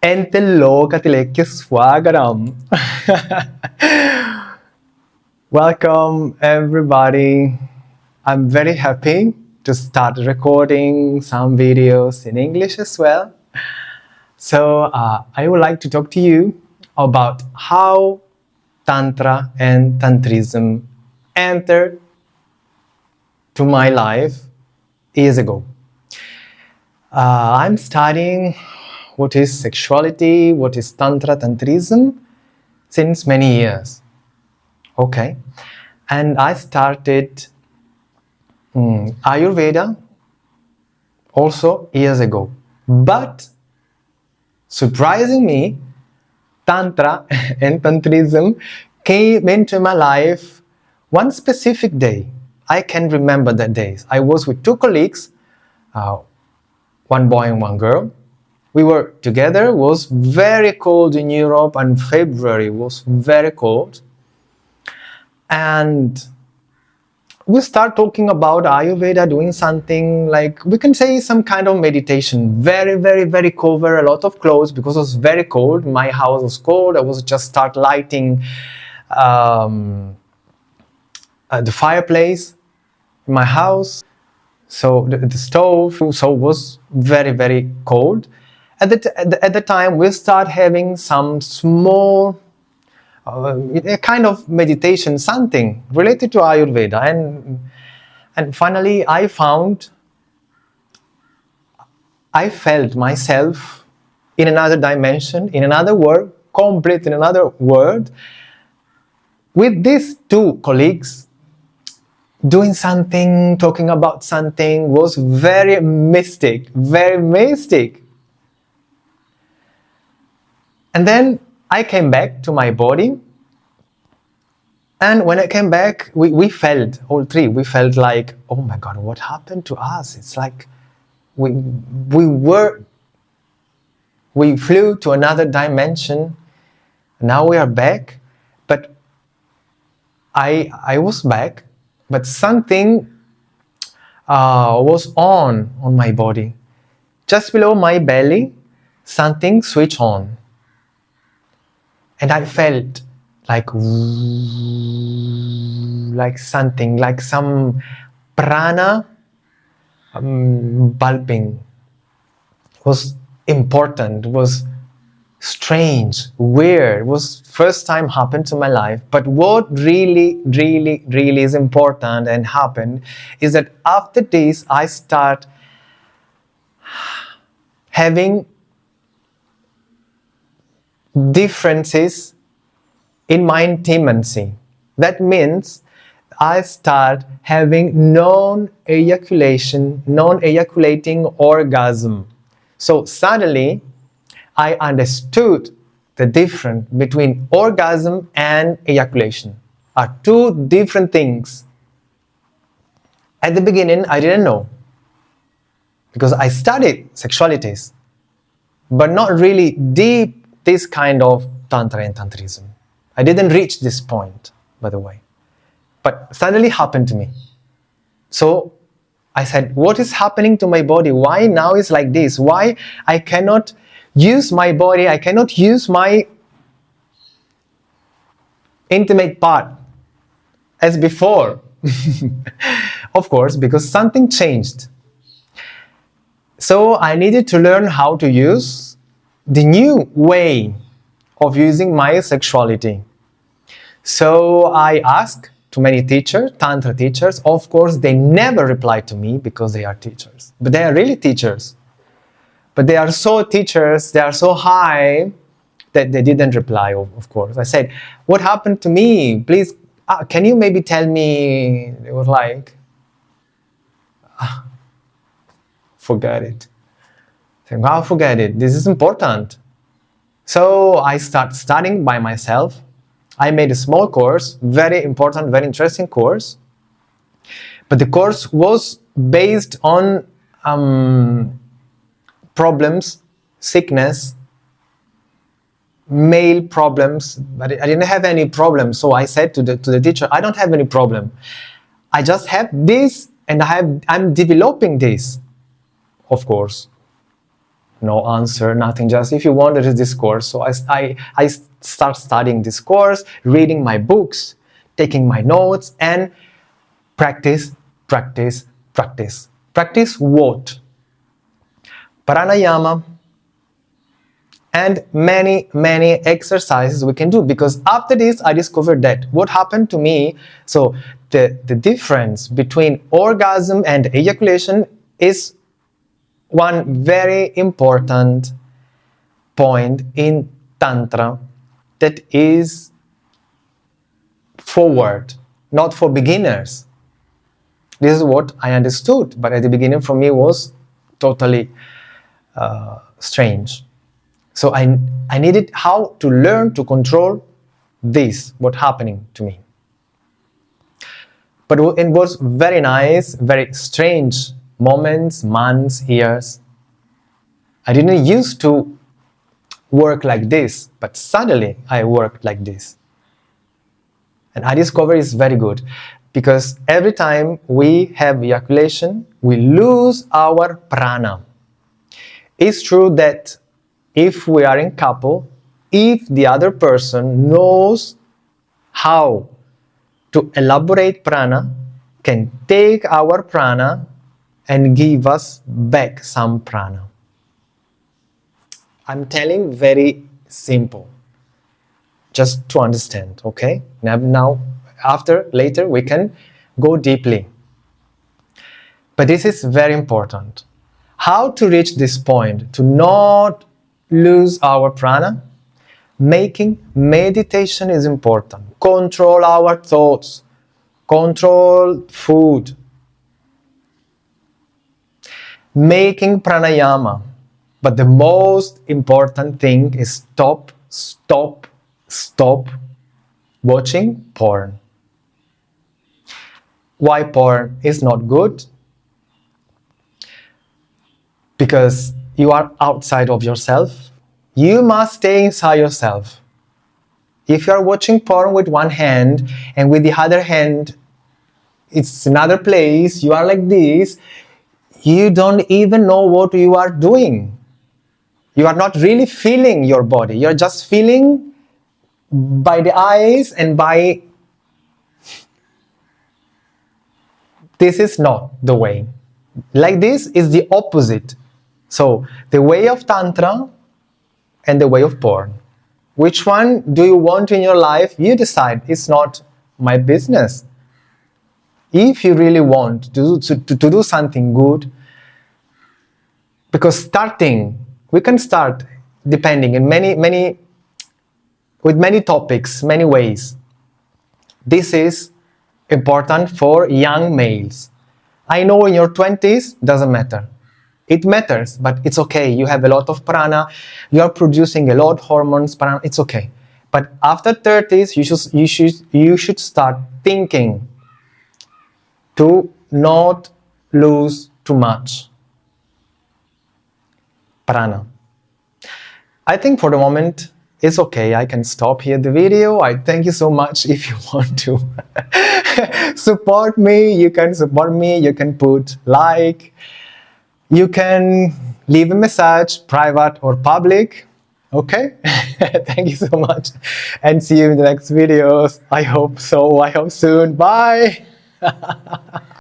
Entello Katilekya Swagaram. Welcome everybody. I'm very happy to start recording some videos in English as well. So I would like to talk to you about how Tantra and Tantrism entered to my life years ago. I'm studying what is sexuality, what is Tantra, Tantrism since many years. Okay. And I started Ayurveda also years ago. But surprising me, Tantra and Tantrism came into my life one specific day. I can remember that day. I was with two colleagues, one boy and one girl. We were together. It was very cold in Europe, and February was very cold. And we start talking about Ayurveda, doing something like, we can say some kind of meditation. Very, very, very cover, a lot of clothes because it was very cold. My house was cold. I was just start lighting the fireplace in my house. So the stove, so it was very, very cold. At the time, we start having some small a kind of meditation, something related to Ayurveda, and finally I felt myself in another dimension, in another world, complete in another world, with these two colleagues doing something, talking about something, was very mystic, very mystic. And then I came back to my body, and when I came back, we felt, all three, we felt like, oh my God, what happened to us? It's like we flew to another dimension. Now we are back, but I was back, but something was on my body. Just below my belly, something switched on. And I felt like something, like some prana bulbing. It was important, it was strange, weird. It was first time happened to my life. But what really, really, really is important and happened is that after this, I start having differences in my intimacy. That means I start having non-ejaculating orgasm. So suddenly I understood the difference between orgasm and ejaculation are two different things. At the beginning I didn't know, because I studied sexualities, but not really deep this kind of Tantra and Tantrism. I didn't reach this point, by the way. But suddenly happened to me. So I said, what is happening to my body? Why now is like this? Why I cannot use my body? I cannot use my intimate part as before. Of course, because something changed. So I needed to learn how to use the new way of using my sexuality. So I asked to many teachers, Tantra teachers. Of course, they never replied to me because they are teachers. But they are really teachers. But they are so teachers, they are so high that they didn't reply, of course. I said, what happened to me? Please, can you maybe tell me? They were like, forget it. Wow, forget it. This is important. So I started studying by myself. I made a small course, very important, very interesting course. But the course was based on problems, sickness, male problems. But I didn't have any problem. So I said to the teacher, I don't have any problem. I just have this, and I'm developing this, of course. no answer, nothing, just if you want, there is this course. So I start studying this course, reading my books, taking my notes, and practice, practice, practice. Practice what? Pranayama and many exercises we can do, because after this I discovered that what happened to me, so the difference between orgasm and ejaculation is one very important point in Tantra that is forward, not for beginners. This is what I understood, but at the beginning for me was totally strange. So I needed how to learn to control this, what happening to me. But it was very nice, very strange moments, months, years. I didn't used to work like this, but suddenly I worked like this. And I discovered it's very good, because every time we have ejaculation, we lose our prana. It's true that if we are in couple, if the other person knows how to elaborate prana, can take our prana and give us back some prana. I'm telling very simple, just to understand, okay? Now, later we can go deeply. But this is very important. How to reach this point, to not lose our prana? Making meditation is important. Control our thoughts. Control food. Making pranayama. But the most important thing is stop watching porn. Why porn is not good? Because you are outside of yourself. You must stay inside yourself. If you are watching porn with one hand and with the other hand it's another place, you are like this, you don't even know what you are doing. You are not really feeling your body. You're just feeling by the eyes and by... This is not the way. Like this is the opposite. So, the way of Tantra and the way of porn. Which one do you want in your life? You decide. It's not my business. If you really want to do something good, because we can start depending in with many topics, many ways. This is important for young males. I know in your 20s, doesn't matter. It matters, but it's okay. You have a lot of prana, you are producing a lot of hormones, prana, it's okay. But after 30s, you should start thinking to not lose too much prana. I think for the moment it's okay. I can stop here the video. I thank you so much. If you want to support me, you can support me. You can put like. You can leave a message, private or public. Okay? Thank you so much. And see you in the next videos. I hope so. I hope soon. Bye.